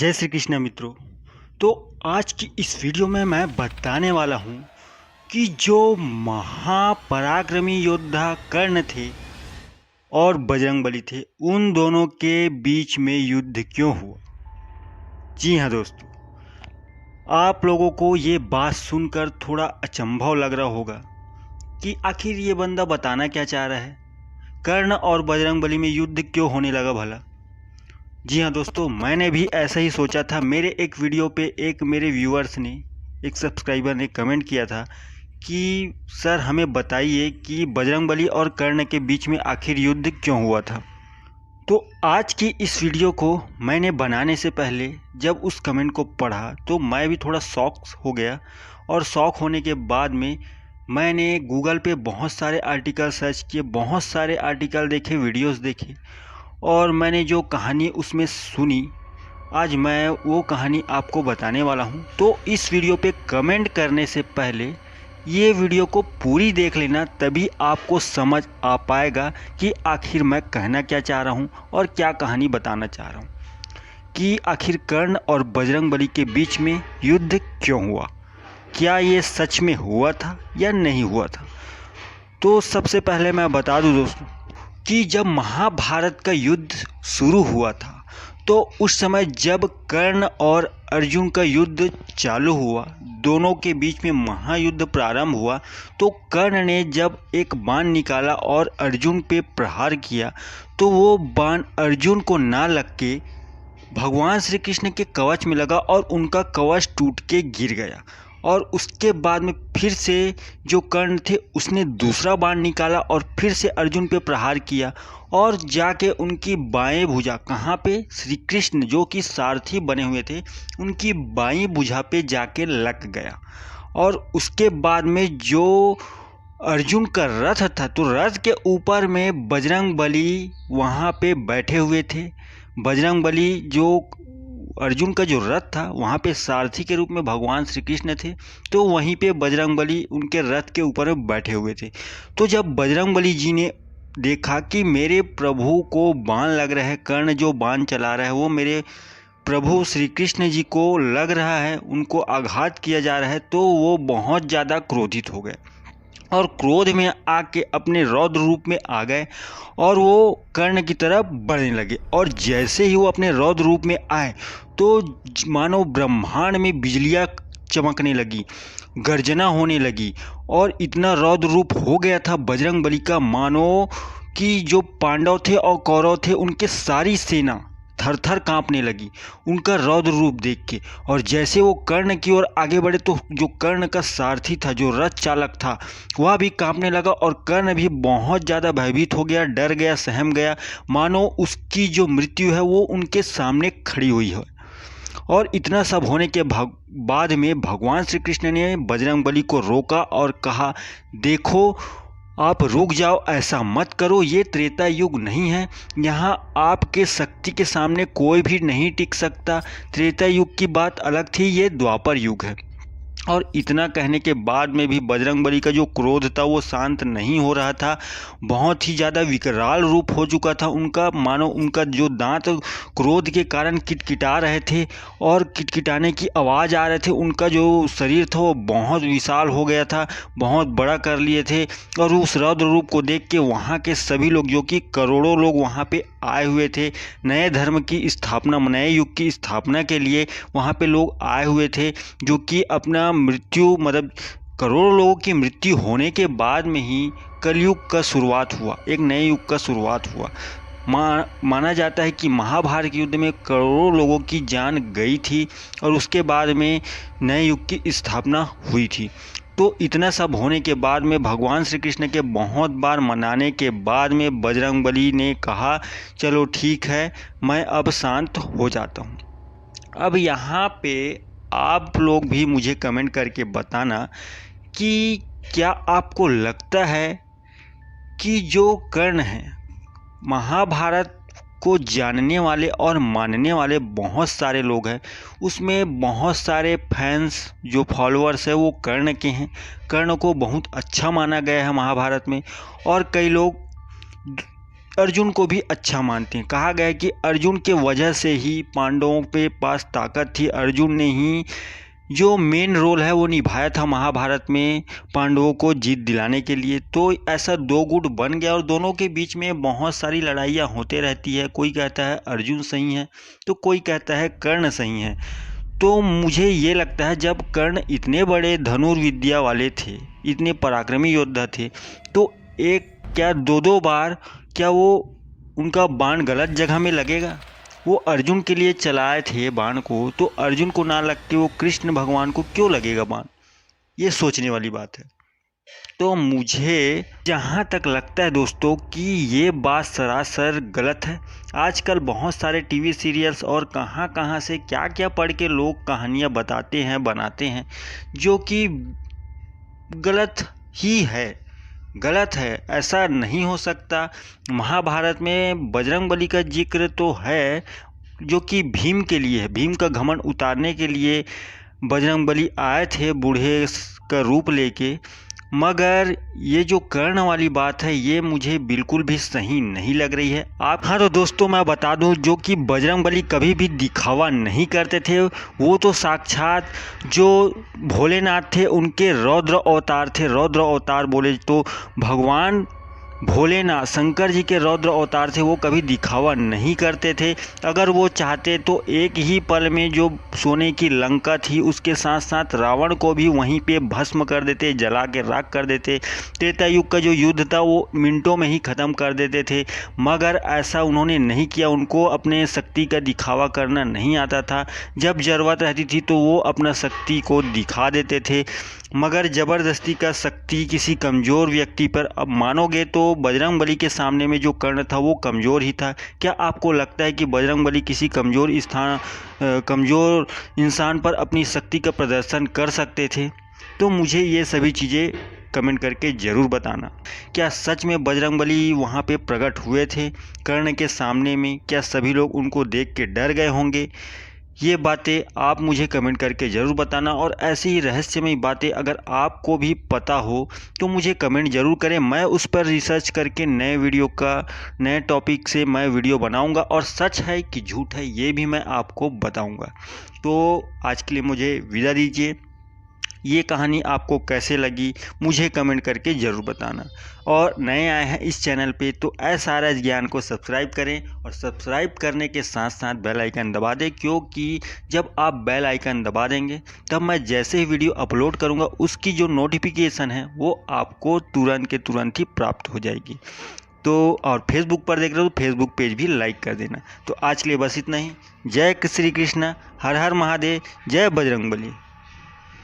जय श्री कृष्ण मित्रों। तो आज की इस वीडियो में मैं बताने वाला हूँ कि जो महापराक्रमी योद्धा कर्ण थे और बजरंगबली थे, उन दोनों के बीच में युद्ध क्यों हुआ। जी हाँ दोस्तों, आप लोगों को ये बात सुनकर थोड़ा अचंभव लग रहा होगा कि आखिर ये बंदा बताना क्या चाह रहा है, कर्ण और बजरंगबली में युद्ध क्यों होने लगा भला। जी हाँ दोस्तों, मैंने भी ऐसा ही सोचा था। मेरे एक वीडियो पे एक मेरे व्यूअर्स ने, एक सब्सक्राइबर ने कमेंट किया था कि सर हमें बताइए कि बजरंगबली और कर्ण के बीच में आखिर युद्ध क्यों हुआ था। तो आज की इस वीडियो को मैंने बनाने से पहले जब उस कमेंट को पढ़ा तो मैं भी थोड़ा शॉक हो गया, और शॉक होने के बाद में मैंने गूगल पे बहुत सारे आर्टिकल सर्च किए, बहुत सारे आर्टिकल देखे, वीडियोस देखे, और मैंने जो कहानी उसमें सुनी, आज मैं वो कहानी आपको बताने वाला हूँ। तो इस वीडियो पे कमेंट करने से पहले ये वीडियो को पूरी देख लेना, तभी आपको समझ आ पाएगा कि आखिर मैं कहना क्या चाह रहा हूँ और क्या कहानी बताना चाह रहा हूँ, कि आखिर कर्ण और बजरंगबली के बीच में युद्ध क्यों हुआ, क्या ये सच में हुआ था या नहीं हुआ था। तो सबसे पहले मैं बता दूं दोस्तों कि जब महाभारत का युद्ध शुरू हुआ था तो उस समय जब कर्ण और अर्जुन का युद्ध चालू हुआ, दोनों के बीच में महायुद्ध प्रारंभ हुआ, तो कर्ण ने जब एक बाण निकाला और अर्जुन पे प्रहार किया तो वो बाण अर्जुन को ना लग के भगवान श्री कृष्ण के कवच में लगा और उनका कवच टूट के गिर गया। और उसके बाद में फिर से जो कर्ण थे उसने दूसरा बाण निकाला और फिर से अर्जुन पे प्रहार किया, और जाके उनकी बाएं भुजा, कहाँ पे, श्री कृष्ण जो कि सारथी बने हुए थे, उनकी बाईं भुजा पे जाके लग गया। और उसके बाद में जो अर्जुन का रथ था, तो रथ के ऊपर में बजरंगबली वहाँ पे बैठे हुए थे। बजरंगबली जो अर्जुन का जो रथ था, वहाँ पे सारथी के रूप में भगवान श्री कृष्ण थे, तो वहीं पे बजरंगबली उनके रथ के ऊपर बैठे हुए थे। तो जब बजरंगबली जी ने देखा कि मेरे प्रभु को बाण लग रहा है, कर्ण जो बाण चला रहा है वो मेरे प्रभु श्री कृष्ण जी को लग रहा है, उनको आघात किया जा रहा है, तो वो बहुत ज़्यादा क्रोधित हो गए और क्रोध में आके अपने रौद्र रूप में आ गए और वो कर्ण की तरफ बढ़ने लगे। और जैसे ही वो अपने रौद्र रूप में आए तो मानो ब्रह्मांड में बिजलियाँ चमकने लगी, गर्जना होने लगी, और इतना रौद्र रूप हो गया था बजरंगबली का, मानो कि जो पांडव थे और कौरव थे उनके सारी सेना थर थर काँपने लगी उनका रौद्र रूप देख के। और जैसे वो कर्ण की ओर आगे बढ़े तो जो कर्ण का सारथी था, जो रथ चालक था, वह भी काँपने लगा और कर्ण भी बहुत ज़्यादा भयभीत हो गया, डर गया, सहम गया, मानो उसकी जो मृत्यु है वो उनके सामने खड़ी हुई है। और इतना सब होने के बाद में भगवान श्री कृष्ण ने बजरंगबली को रोका और कहा, देखो आप रुक जाओ, ऐसा मत करो, ये त्रेता युग नहीं है, यहाँ आपके शक्ति के सामने कोई भी नहीं टिक सकता। त्रेता युग की बात अलग थी, ये द्वापर युग है। और इतना कहने के बाद में भी बजरंगबली का जो क्रोध था वो शांत नहीं हो रहा था, बहुत ही ज़्यादा विकराल रूप हो चुका था उनका, मानो उनका जो दांत क्रोध के कारण किटकिटा रहे थे और किटकिटाने की आवाज़ आ रहे थे, उनका जो शरीर था वो बहुत विशाल हो गया था, बहुत बड़ा कर लिए थे। और उस रौद्र रूप को देख के वहाँ के सभी लोग, जो कि करोड़ों लोग वहाँ पे आए हुए थे, नए धर्म की स्थापना, नए युग की स्थापना के लिए वहाँ पे लोग आए हुए थे, जो कि अपना मृत्यु, मतलब करोड़ों लोगों की मृत्यु होने के बाद में ही कलयुग का शुरुआत हुआ, एक नए युग का शुरुआत हुआ। माना जाता है कि महाभारत युद्ध में करोड़ों लोगों की जान गई थी और उसके बाद में नए युग की स्थापना हुई थी। तो इतना सब होने के बाद में भगवान श्री कृष्ण के बहुत बार मनाने के बाद में बजरंगबली ने कहा, चलो ठीक है, मैं अब शांत हो जाता हूँ। अब यहाँ पे आप लोग भी मुझे कमेंट करके बताना कि क्या आपको लगता है कि जो कर्ण हैं, महाभारत को जानने वाले और मानने वाले बहुत सारे लोग हैं, उसमें बहुत सारे फैंस, जो फॉलोअर्स हैं, वो कर्ण के हैं, कर्ण को बहुत अच्छा माना गया है महाभारत में। और कई लोग अर्जुन को भी अच्छा मानते हैं। कहा गया है कि अर्जुन के वजह से ही पांडवों के पास ताकत थी। अर्जुन ने ही जो मेन रोल है वो निभाया था महाभारत में पांडवों को जीत दिलाने के लिए। तो ऐसा दो गुट बन गया और दोनों के बीच में बहुत सारी लड़ाइयाँ होते रहती है। कोई कहता है अर्जुन सही है तो कोई कहता है कर्ण सही है। तो मुझे ये लगता है जब कर्ण इतने बड़े धनुर्विद्या वाले थे, इतने पराक्रमी योद्धा थे, तो एक क्या दो बार क्या वो उनका बाण गलत जगह में लगेगा? वो अर्जुन के लिए चलाए थे बाण को, तो अर्जुन को ना लग के वो कृष्ण भगवान को क्यों लगेगा बाण? ये सोचने वाली बात है। तो मुझे जहाँ तक लगता है दोस्तों कि ये बात सरासर गलत है। आजकल बहुत सारे टीवी सीरियल्स और कहाँ कहाँ से क्या क्या पढ़ के लोग कहानियाँ बताते हैं, बनाते हैं, जो कि गलत ही है, गलत है। ऐसा नहीं हो सकता। महाभारत में बजरंगबली का जिक्र तो है जो कि भीम के लिए है। भीम का घमंड उतारने के लिए बजरंगबली आए थे बूढ़े का रूप लेके। मगर ये जो कर्ण वाली बात है ये मुझे बिल्कुल भी सही नहीं लग रही है। आप हाँ, तो दोस्तों मैं बता दूं जो कि बजरंगबली कभी भी दिखावा नहीं करते थे। वो तो साक्षात जो भोलेनाथ थे उनके रौद्र अवतार थे। रौद्र अवतार बोले तो भगवान भोलेनाथ शंकर जी के रौद्र अवतार थे। वो कभी दिखावा नहीं करते थे। अगर वो चाहते तो एक ही पल में जो सोने की लंका थी उसके साथ साथ रावण को भी वहीं पे भस्म कर देते, जला के राख कर देते। त्रेता युग का जो युद्ध था वो मिनटों में ही ख़त्म कर देते थे। मगर ऐसा उन्होंने नहीं किया। उनको अपने शक्ति का दिखावा करना नहीं आता था। जब ज़रूरत रहती थी तो वो अपना शक्ति को दिखा देते थे। मगर ज़बरदस्ती का शक्ति किसी कमज़ोर व्यक्ति पर, अब मानोगे तो बजरंगबली के सामने में जो कर्ण था वो कमज़ोर ही था। क्या आपको लगता है कि बजरंगबली किसी कमज़ोर इंसान पर अपनी शक्ति का प्रदर्शन कर सकते थे? तो मुझे ये सभी चीज़ें कमेंट करके ज़रूर बताना। क्या सच में बजरंगबली वहाँ पे प्रकट हुए थे कर्ण के सामने में? क्या सभी लोग उनको देख के डर गए होंगे? ये बातें आप मुझे कमेंट करके ज़रूर बताना। और ऐसी ही रहस्यमयी बातें अगर आपको भी पता हो तो मुझे कमेंट ज़रूर करें। मैं उस पर रिसर्च करके नए टॉपिक से मैं वीडियो बनाऊंगा और सच है कि झूठ है ये भी मैं आपको बताऊंगा। तो आज के लिए मुझे विदा दीजिए। ये कहानी आपको कैसे लगी मुझे कमेंट करके ज़रूर बताना। और नए आए हैं इस चैनल पे तो SRS ज्ञान को सब्सक्राइब करें और सब्सक्राइब करने के साथ साथ बेल आइकन दबा दें, क्योंकि जब आप बेल आइकन दबा देंगे तब मैं जैसे ही वीडियो अपलोड करूँगा उसकी जो नोटिफिकेशन है वो आपको तुरंत के तुरंत ही प्राप्त हो जाएगी। तो और फेसबुक पर देख रहे हो तो फेसबुक पेज भी लाइक कर देना। तो आज के लिए बस इतना ही। जय श्री कृष्ण, हर हर महादेव, जय बजरंगबली।